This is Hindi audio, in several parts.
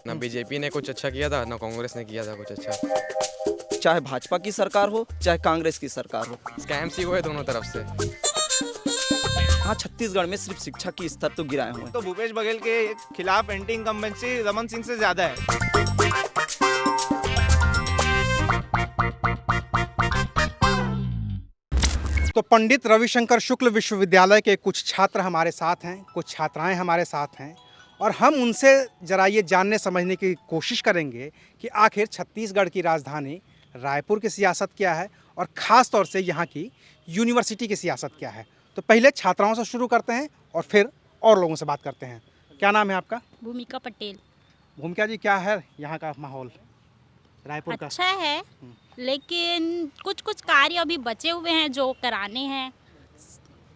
ना बीजेपी ने कुछ अच्छा किया था, ना कांग्रेस ने किया था कुछ अच्छा। चाहे भाजपा की सरकार हो चाहे कांग्रेस की सरकार हो। स्कैम्स ही हुए दोनों तरफ से। हाँ, छत्तीसगढ़ में सिर्फ शिक्षा की स्तर तो गिराए हुए हैं। तो भूपेश बघेल के खिलाफ एंटी इनकम्बेंसी रमन सिंह से ज्यादा है। तो पंडित रविशंकर शुक्ल विश्वविद्यालय के कुछ छात्र हमारे साथ हैं, कुछ छात्राएं हमारे साथ हैं और हम उनसे ज़रा ये जानने समझने की कोशिश करेंगे कि आखिर छत्तीसगढ़ की राजधानी रायपुर की सियासत क्या है और ख़ास तौर से यहाँ की यूनिवर्सिटी की सियासत क्या है। तो पहले छात्राओं से शुरू करते हैं और फिर और लोगों से बात करते हैं। क्या नाम है आपका? भूमिका पटेल। भूमिका जी, क्या है यहाँ का माहौल रायपुर का? अच्छा है, लेकिन कुछ कुछ कार्य अभी बचे हुए हैं जो कराने हैं।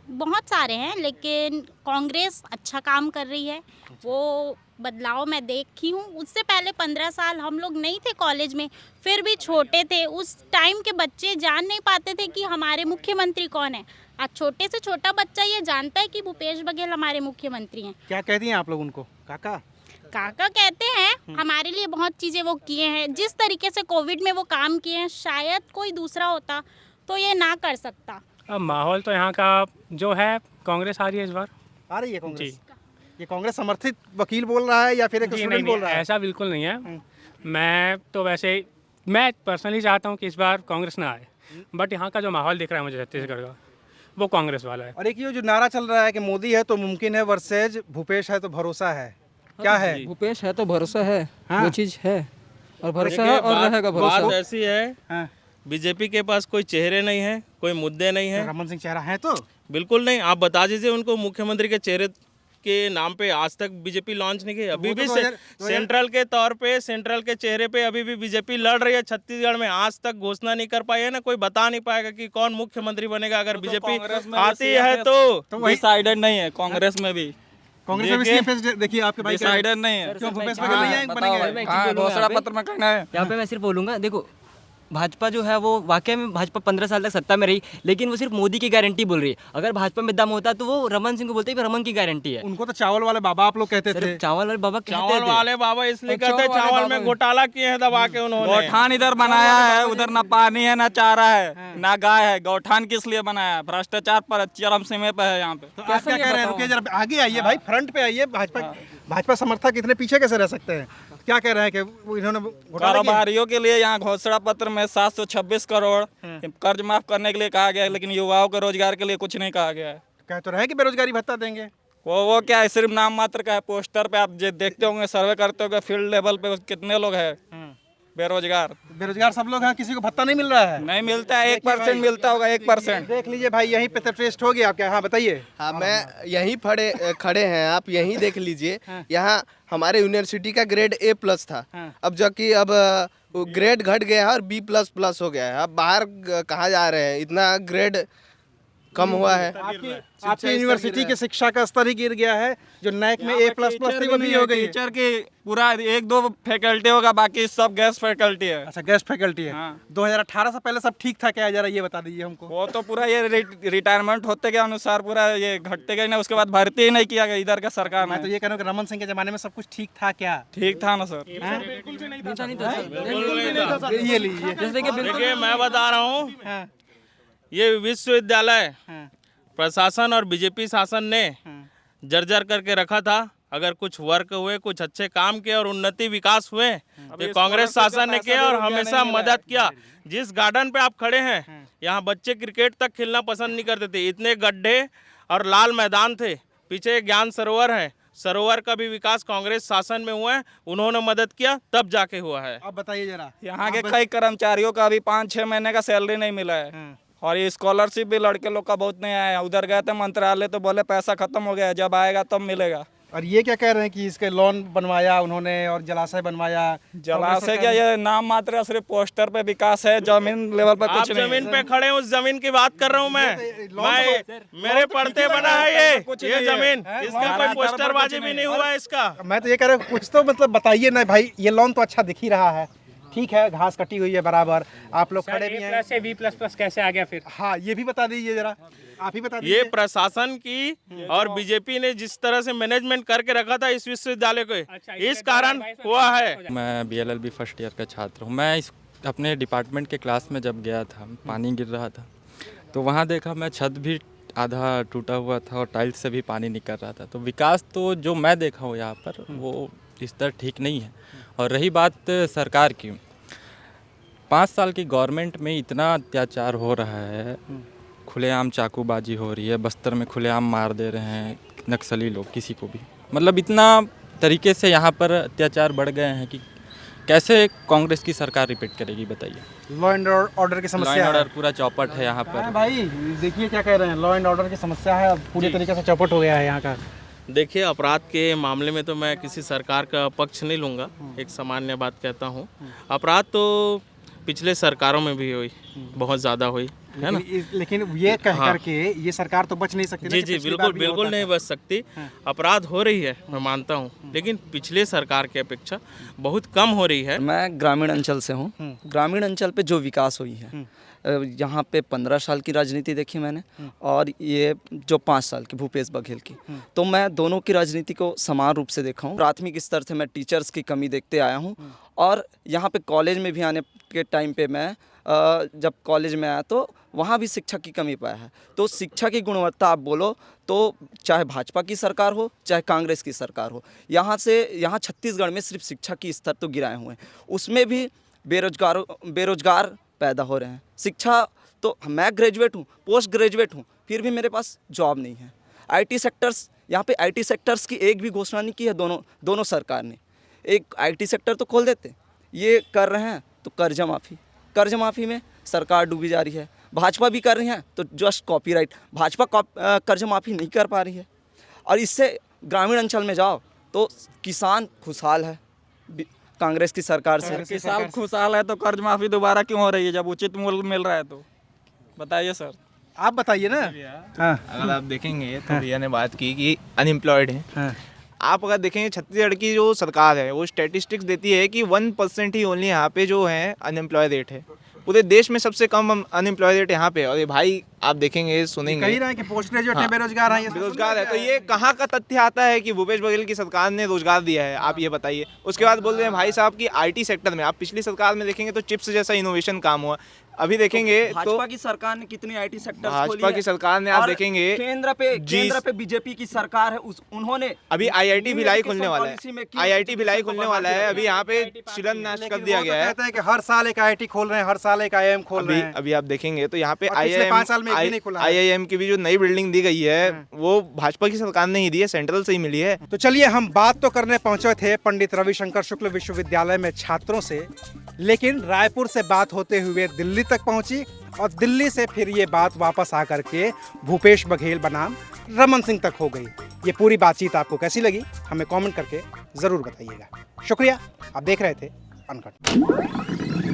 बहुत सारे हैं, लेकिन कांग्रेस अच्छा काम कर रही है। वो बदलाव मैं देखी हूँ। उससे पहले 15 साल हम लोग नहीं थे कॉलेज में, फिर भी छोटे थे। उस टाइम के बच्चे जान नहीं पाते थे कि हमारे मुख्यमंत्री कौन है। आज छोटे से छोटा बच्चा ये जानता है कि भूपेश बघेल हमारे मुख्यमंत्री हैं। क्या कहती हैं आप लोग उनको? काका काका कहते हैं। हमारे लिए बहुत चीज़ें वो किए हैं। जिस तरीके से कोविड में वो काम किए हैं, शायद कोई दूसरा होता तो ये ना कर सकता। अब माहौल तो यहाँ का जो है, कांग्रेस आ रही है इस बार। आ रही है कांग्रेस? ये कांग्रेस समर्थित वकील बोल रहा है या फिर एक स्टूडेंट बोल रहा है? ऐसा बिल्कुल नहीं है। मैं तो वैसे मैं पर्सनली चाहता हूँ कि इस बार कांग्रेस ना आए, बट यहाँ का जो माहौल दिख रहा है मुझे छत्तीसगढ़ का, वो कांग्रेस वाला है। और एक ये जो नारा चल रहा है कि मोदी है तो मुमकिन है वर्सेज भूपेश है तो भरोसा है, क्या है? भूपेश है तो भरोसा है। हाँ। वो चीज़ है और भरोसा है और रहेगा भरोसा। बात ऐसी है, हाँ। बीजेपी के पास कोई चेहरे नहीं है, कोई मुद्दे नहीं है। तो रमन सिंह चेहरा है तो बिल्कुल नहीं। आप बता दीजिए उनको, मुख्यमंत्री के चेहरे के नाम पे आज तक बीजेपी लॉन्च नहीं की। अभी भी सेंट्रल के तौर पे, सेंट्रल के चेहरे पे अभी भी बीजेपी लड़ रही है छत्तीसगढ़ में। आज तक घोषणा नहीं कर पाई है ना, कोई बता नहीं पाएगा कि कौन मुख्यमंत्री बनेगा अगर बीजेपी आती है तो। डिसाइडेड नहीं है कांग्रेस में भी। कांग्रेस में इसलिए देखिए आपके भाई डिसाइडेड नहीं है। क्यों भूपेश बघेल नहीं आएंगे, बनेंगे? घोषणा पत्र में कहना है। यहाँ पे मैं सिर्फ बोलूँगा, देखो भाजपा जो है वो वाकई में भाजपा 15 साल तक सत्ता में रही, लेकिन वो सिर्फ मोदी की गारंटी बोल रही है। अगर भाजपा में दम होता तो वो रमन सिंह को बोलते हैं रमन की गारंटी है। उनको तो चावल वाले बाबा आप लोग कहते थे। चावल वाले बाबा चावल वाले बाबा इसलिए कहते हैं, चावल में घोटाला किए हैं दबा के उन्होंने। गौठान इधर बनाया है, उधर ना पानी है ना चारा है ना गाय है। गौठान किस लिए बनाया है? भ्रष्टाचार पर चरम सीमा पे है यहाँ पे। तो आप क्या कह रहे हैं? रुकिए जरा, आगे आइए भाई, फ्रंट पे आइए। भाजपा समर्थक इतने पीछे कैसे रह सकते हैं? क्या कह रहे हैं कि इन्होंने घोटाला किया? कारोबारियों के लिए यहाँ घोषणा पत्र में 726 करोड़ कर्ज माफ करने के लिए कहा गया है, लेकिन युवाओं के रोजगार के लिए कुछ नहीं कहा गया है। कह तो रहे कि बेरोजगारी भत्ता देंगे। वो क्या है, सिर्फ नाम मात्र का है। पोस्टर पे आप देखते होंगे, सर्वे करते होंगे, फील्ड लेवल पे कितने लोग हैं बेरोजगार। बेरोजगार सब लोग हैं, किसी को भत्ता नहीं मिल रहा है? नहीं मिलता है। 1% मिलता होगा, 1%। देख लीजिए भाई, यहीं पे तो टेस्ट हो गया आपका। हाँ बताइए। हाँ, मैं यहीं खड़े हैं आप, यहीं देख लीजिए। यहाँ हमारे यूनिवर्सिटी का ग्रेड A+ था, अब जबकि अब ग्रेड घट गया है और B++ हो गया है। अब बाहर कहाँ जा रहे हैं, इतना ग्रेड कम हुआ है। आपकी यूनिवर्सिटी की शिक्षा का स्तर ही गिर गया है। जो नैक में A++ थी वो भी हो गई। टीचर की पूरा 1-2 फैकल्टी होगा, बाकी सब गेस्ट फैकल्टी है। अच्छा, गेस्ट फैकल्टी है। 2018 से पहले सब ठीक था क्या? जरा ये बता दीजिए हमको। वो तो पूरा ये रिटायरमेंट होते के अनुसार पूरा ये घटते गए ना, उसके बाद भर्ती ही नहीं किया गया इधर का सरकार मैं तो ये कह रहा हूँ कि रमन सिंह के जमाने में सब कुछ ठीक था क्या? ठीक था ना सर? ये लीजिए। देखिए मैं बता रहा हूँ, ये विश्वविद्यालय प्रशासन और बीजेपी शासन ने जर्जर करके रखा था। अगर कुछ वर्क हुए, कुछ अच्छे काम किए और उन्नति विकास हुए तो कांग्रेस शासन ने किया और हमेशा मदद किया। जिस गार्डन पे आप खड़े हैं, यहाँ बच्चे क्रिकेट तक खेलना पसंद नहीं करते थे। इतने गड्ढे और लाल मैदान थे। पीछे ज्ञान सरोवर है, सरोवर का भी विकास कांग्रेस शासन में हुआ है। उन्होंने मदद किया तब जाके हुआ है। अब बताइए जरा। यहाँ के कई कर्मचारियों का अभी 5-6 महीने का सैलरी नहीं मिला है और ये स्कॉलरशिप भी लड़के लोग का बहुत नहीं आया। उधर गए थे मंत्रालय तो बोले पैसा खत्म हो गया, जब आएगा तब मिलेगा। और ये क्या कह रहे हैं कि इसके लॉन बनवाया उन्होंने और जलाशय बनवाया? जलाशय क्या, ये नाम मात्र सिर्फ पोस्टर पे विकास है, जमीन लेवल पे कुछ नहीं। जमीन पे खड़े, उस जमीन की बात कर रहा हूँ मैं मेरे पढ़ते बना है ये जमीन। इसका कोई पोस्टरबाजी भी नहीं हुआ है इसका। मैं तो ये कह रहा हूँ कुछ तो मतलब बताइए ना भाई। ये लॉन तो अच्छा दिख ही रहा है, ठीक है, घास कटी हुई है बराबर, आप लोग खड़े भी हैं। प्लस से B++ कैसे आ गया फिर? हाँ, ये भी बता दीजिए जरा, आप ही बता ये दीजिए। प्रशासन की और बीजेपी ने जिस तरह से मैनेजमेंट करके रखा था इस विश्वविद्यालय को, इस कारण हुआ है। मैं BLLB फर्स्ट ईयर का छात्र हूँ। मैं अपने डिपार्टमेंट के क्लास में जब गया था, पानी गिर रहा था, तो वहाँ देखा मैं छत भी आधा टूटा हुआ था और टाइल्स से भी पानी निकल रहा था। तो विकास तो जो मैं देखा हूँ यहाँ पर वो इस तरह ठीक नहीं है। और रही बात सरकार की, 5 साल की गवर्नमेंट में इतना अत्याचार हो रहा है, खुलेआम चाकूबाजी हो रही है, बस्तर में खुलेआम मार दे रहे हैं नक्सली लोग किसी को भी, मतलब इतना तरीके से यहाँ पर अत्याचार बढ़ गए हैं कि कैसे कांग्रेस की सरकार रिपीट करेगी बताइए। लॉ एंड ऑर्डर की लॉ समस्या एंड है। ऑर्डर पूरा चौपट है यहाँ पर। भाई देखिए क्या कह रहे हैं, लॉ एंड ऑर्डर की समस्या है, अब पूरी तरीके से चौपट हो गया है यहाँ का। देखिए, अपराध के मामले में तो मैं किसी सरकार का पक्ष नहीं लूँगा, एक सामान्य बात कहता हूँ। अपराध तो पिछले सरकारों में भी हुई, बहुत ज़्यादा हुई है ना। लेकिन ये कह करके ये सरकार तो बच नहीं सकती ना जी कि जी, पिछली बार बिल्कुल भी बिल्कुल होता नहीं था। बच सकती। अपराध हो रही है, मैं मानता हूँ, लेकिन पिछले सरकार की अपेक्षा बहुत कम हो रही है। मैं ग्रामीण अंचल से हूँ। ग्रामीण अंचल पे जो विकास हुई है, यहाँ पे 15 साल की राजनीति देखी मैंने, और ये जो 5 साल की भूपेश बघेल की, तो मैं दोनों की राजनीति को समान रूप से देखा हूँ। प्राथमिक स्तर से मैं टीचर्स की कमी देखते आया हूँ, और यहाँ पे कॉलेज में भी आने के टाइम पे मैं जब कॉलेज में आया तो वहाँ भी शिक्षा की कमी पाया है। तो शिक्षा की गुणवत्ता आप बोलो तो चाहे भाजपा की सरकार हो चाहे कांग्रेस की सरकार हो, यहाँ छत्तीसगढ़ में सिर्फ शिक्षा की स्तर तो गिराए हुए हैं, उसमें भी बेरोजगार पैदा हो रहे हैं। शिक्षा तो मैं ग्रेजुएट हूँ, पोस्ट ग्रेजुएट हूँ, फिर भी मेरे पास जॉब नहीं है। IT सेक्टर्स, यहाँ पे IT सेक्टर्स की एक भी घोषणा नहीं की है दोनों सरकार ने। एक IT सेक्टर तो खोल देते, ये कर रहे हैं तो कर्ज माफ़ी में सरकार डूबी जा रही है। भाजपा भी कर रही है तो जस्ट कॉपीराइट, भाजपा कर्ज माफ़ी नहीं कर पा रही है। और इससे ग्रामीण अंचल में जाओ तो किसान खुशहाल है कांग्रेस की सरकार से। किसान खुशहाल है तो कर्ज माफी दोबारा क्यों हो रही है जब उचित मूल्य मिल रहा है? तो बताइए सर, आप बताइए ना। हाँ। अगर आप देखेंगे तो भैया ने बात की कि अनएम्प्लॉयड है। आप अगर देखेंगे छत्तीसगढ़ की जो सरकार है वो स्टैटिस्टिक्स देती है कि 1% ही ओनली यहाँ पे जो है अनएम्प्लॉय रेट है। पूरे देश में सबसे कम अनएम्प्लॉय रेट यहाँ पे। और ये भाई आप देखेंगे सुनेंगे कही रहे हैं कि पोस्ट ग्रेजुएट है, बेरोजगार है, ये बेरोजगार है, तो ये कहाँ का तथ्य आता है कि भूपेश बघेल की सरकार ने रोजगार दिया है? आप ये बताइए। उसके बाद बोल रहे हैं भाई साहब की IT सेक्टर में, आप पिछली सरकार में देखेंगे तो चिप्स जैसा इनोवेशन काम हुआ। अभी देखेंगे तो भाजपा की सरकार ने कितनी IT सेक्टर भाजपा की सरकार ने, आप देखेंगे केंद्र पे बीजेपी की सरकार है, उन्होंने अभी IIT भिलाई खुलने वाला है। IIT भिलाई खुलने वाला है, अभी यहाँ पे शिलान्यास कर दिया गया है। कहते हैं कि हर साल एक IIT खोल रहे हैं, हर साल एक IIM खोल रहे हैं। अभी आप देखेंगे तो यहाँ पे और पिछले 5 साल में एक भी नहीं खुला है। IIM की भी जो नई बिल्डिंग दी गई है वो भाजपा की सरकार ने ही दी है, सेंट्रल से ही मिली है। तो चलिए, हम बात तो करने पहुंचे थे पंडित रविशंकर शुक्ल विश्वविद्यालय में छात्रों से, लेकिन रायपुर से बात होते हुए दिल्ली तक पहुंची, और दिल्ली से फिर ये बात वापस आकर के भूपेश बघेल बनाम रमन सिंह तक हो गई। ये पूरी बातचीत आपको कैसी लगी हमें कमेंट करके ज़रूर बताइएगा। शुक्रिया, आप देख रहे थे अनकट।